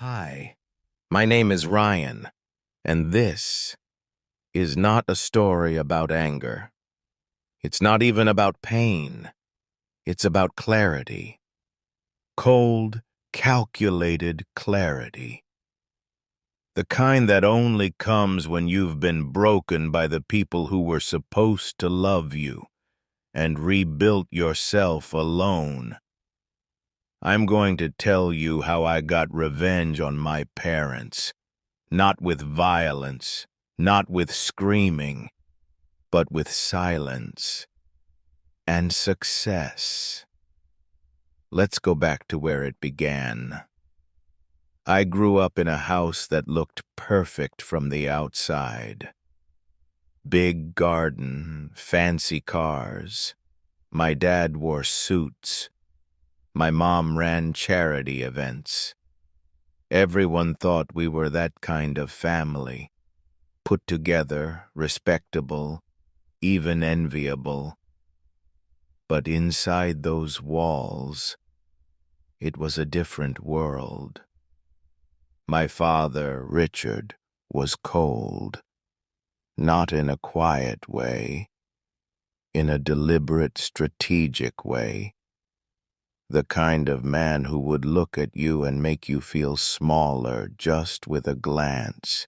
Hi, my name is Ryan, and this is not a story about anger. It's not even about pain. It's about clarity. Cold, calculated clarity. The kind that only comes when you've been broken by the people who were supposed to love you and rebuilt yourself alone. I'm going to tell you how I got revenge on my parents. Not with violence, not with screaming, but with silence and success. Let's go back to where it began. I grew up in a house that looked perfect from the outside. Big garden, fancy cars. My dad wore suits. My mom ran charity events. Everyone thought we were that kind of family. Put together, respectable, even enviable. But inside those walls, it was a different world. My father, Richard, was cold, not in a quiet way, in a deliberate, strategic way. The kind of man who would look at you and make you feel smaller just with a glance.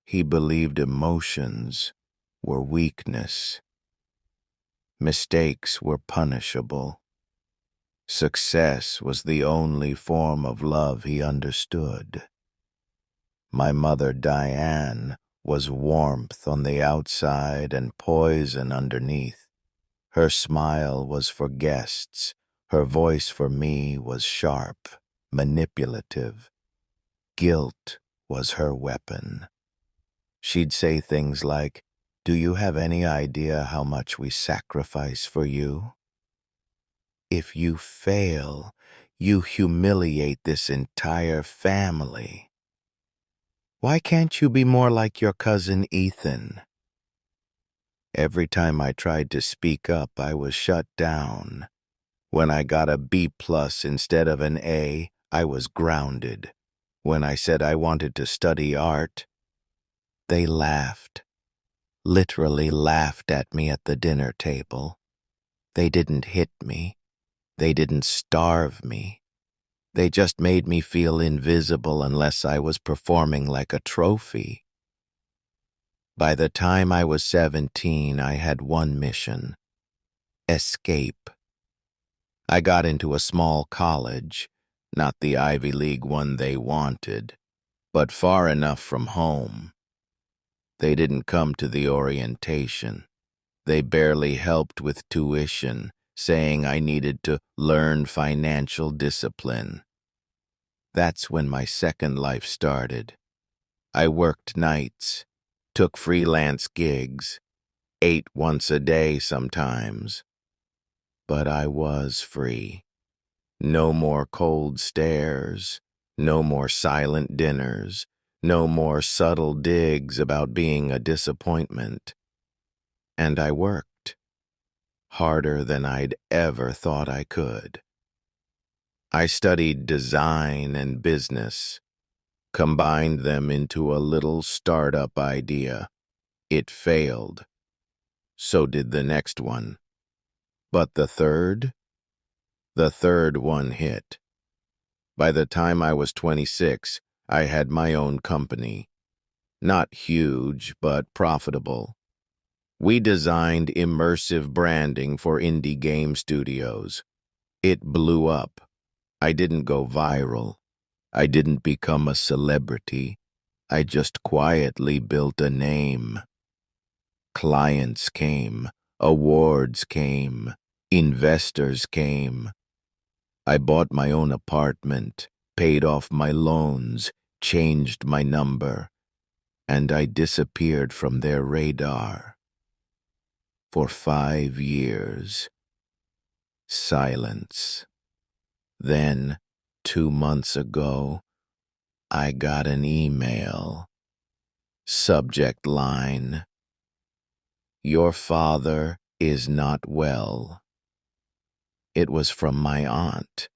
He believed emotions were weakness. Mistakes were punishable. Success was the only form of love he understood. My mother, Diane, was warmth on the outside and poison underneath. Her smile was for guests. Her voice for me was sharp, manipulative. Guilt was her weapon. She'd say things like, "Do you have any idea how much we sacrifice for you? If you fail, you humiliate this entire family. Why can't you be more like your cousin Ethan?" Every time I tried to speak up, I was shut down. When I got a B+ instead of an A, I was grounded. When I said I wanted to study art, they laughed. Literally laughed at me at the dinner table. They didn't hit me. They didn't starve me. They just made me feel invisible unless I was performing like a trophy. By the time I was 17, I had one mission: escape. I got into a small college, not the Ivy League one they wanted, but far enough from home. They didn't come to the orientation. They barely helped with tuition, saying I needed to learn financial discipline. That's when my second life started. I worked nights, took freelance gigs, ate once a day sometimes. But I was free. No more cold stares, no more silent dinners, no more subtle digs about being a disappointment. And I worked harder than I'd ever thought I could. I studied design and business, combined them into a little startup idea. It failed. So did the next one. But the third one hit. By the time I was 26, I had my own company. Not huge, but profitable. We designed immersive branding for indie game studios. It blew up. I didn't go viral. I didn't become a celebrity. I just quietly built a name. Clients came. Awards came. Investors came. I bought my own apartment, paid off my loans, changed my number, and I disappeared from their radar. For 5 years. Silence. Then, 2 months ago, I got an email. Subject line: "Your father is not well." It was from my aunt.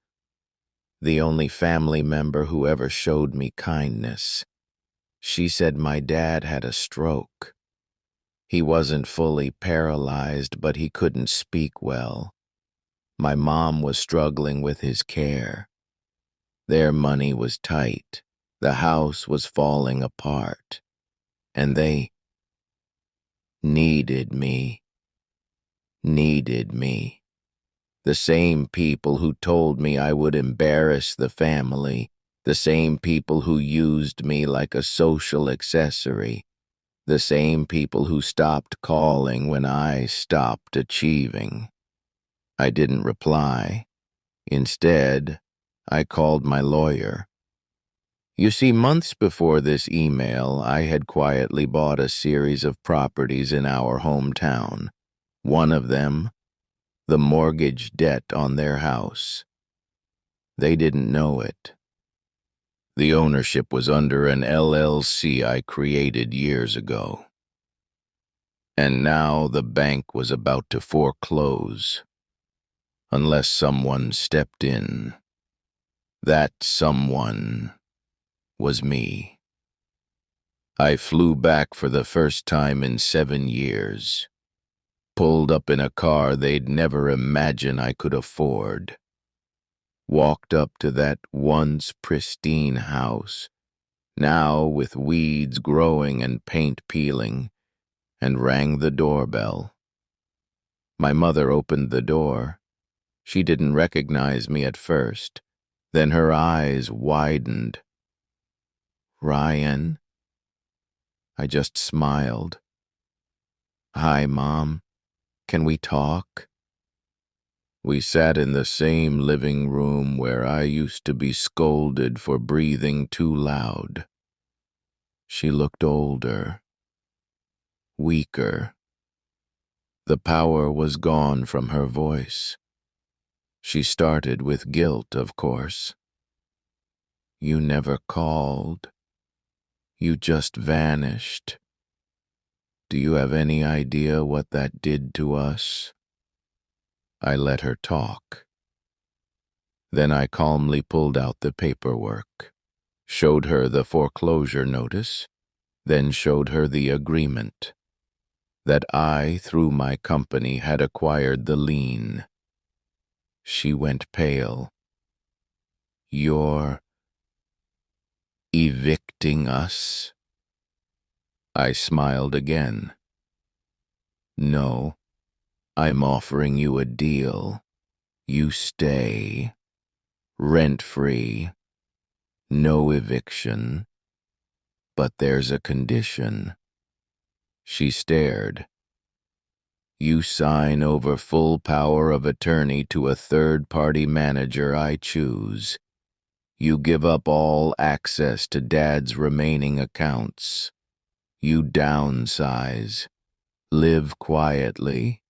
the only family member who ever showed me kindness. She said my dad had a stroke. He wasn't fully paralyzed, but he couldn't speak well. My mom was struggling with his care. Their money was tight. The house was falling apart. And they needed me. Needed me. The same people who told me I would embarrass the family. The same people who used me like a social accessory. The same people who stopped calling when I stopped achieving. I didn't reply. Instead, I called my lawyer. You see, months before this email, I had quietly bought a series of properties in our hometown. One of them, the mortgage debt on their house. They didn't know it. The ownership was under an LLC I created years ago. And now the bank was about to foreclose, unless someone stepped in. That someone was me. I flew back for the first time in 7 years, pulled up in a car they'd never imagine I could afford, walked up to that once pristine house, now with weeds growing and paint peeling, and rang the doorbell. My mother opened the door. She didn't recognize me at first. Then her eyes widened. "Ryan?" I just smiled. "Hi, Mom. Can we talk?" We sat in the same living room where I used to be scolded for breathing too loud. She looked older, weaker. The power was gone from her voice. She started with guilt, of course. "You never called. You just vanished. Do you have any idea what that did to us?" I let her talk. Then I calmly pulled out the paperwork, showed her the foreclosure notice, then showed her the agreement that I, through my company, had acquired the lien. She went pale. "You're evicting us?" I smiled again. "No, I'm offering you a deal. You stay, rent-free, no eviction. But there's a condition." She stared. "You sign over full power of attorney to a third-party manager I choose. You give up all access to Dad's remaining accounts. You downsize, live quietly,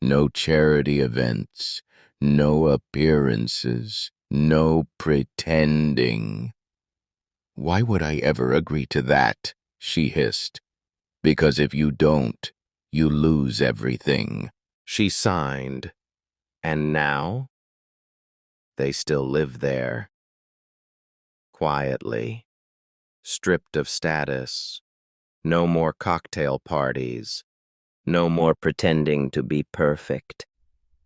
no charity events, no appearances, no pretending." "Why would I ever agree to that?" she hissed. "Because if you don't, you lose everything." She signed. And now? They still live there. Quietly. Stripped of status. No more cocktail parties. No more pretending to be perfect.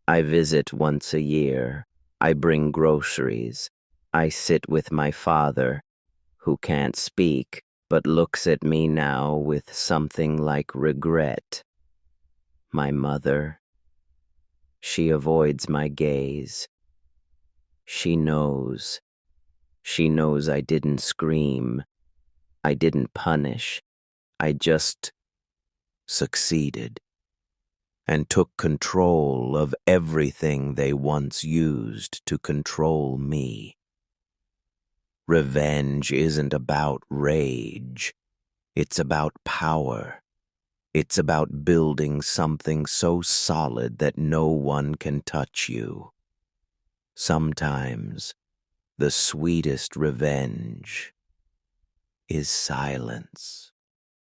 I visit once a year. I bring groceries. I sit with my father, who can't speak, but looks at me now with something like regret. My mother. She avoids my gaze. She knows. She knows I didn't scream. I didn't punish. I just succeeded and took control of everything they once used to control me. Revenge isn't about rage. It's about power. It's about building something so solid that no one can touch you. Sometimes the sweetest revenge is silence.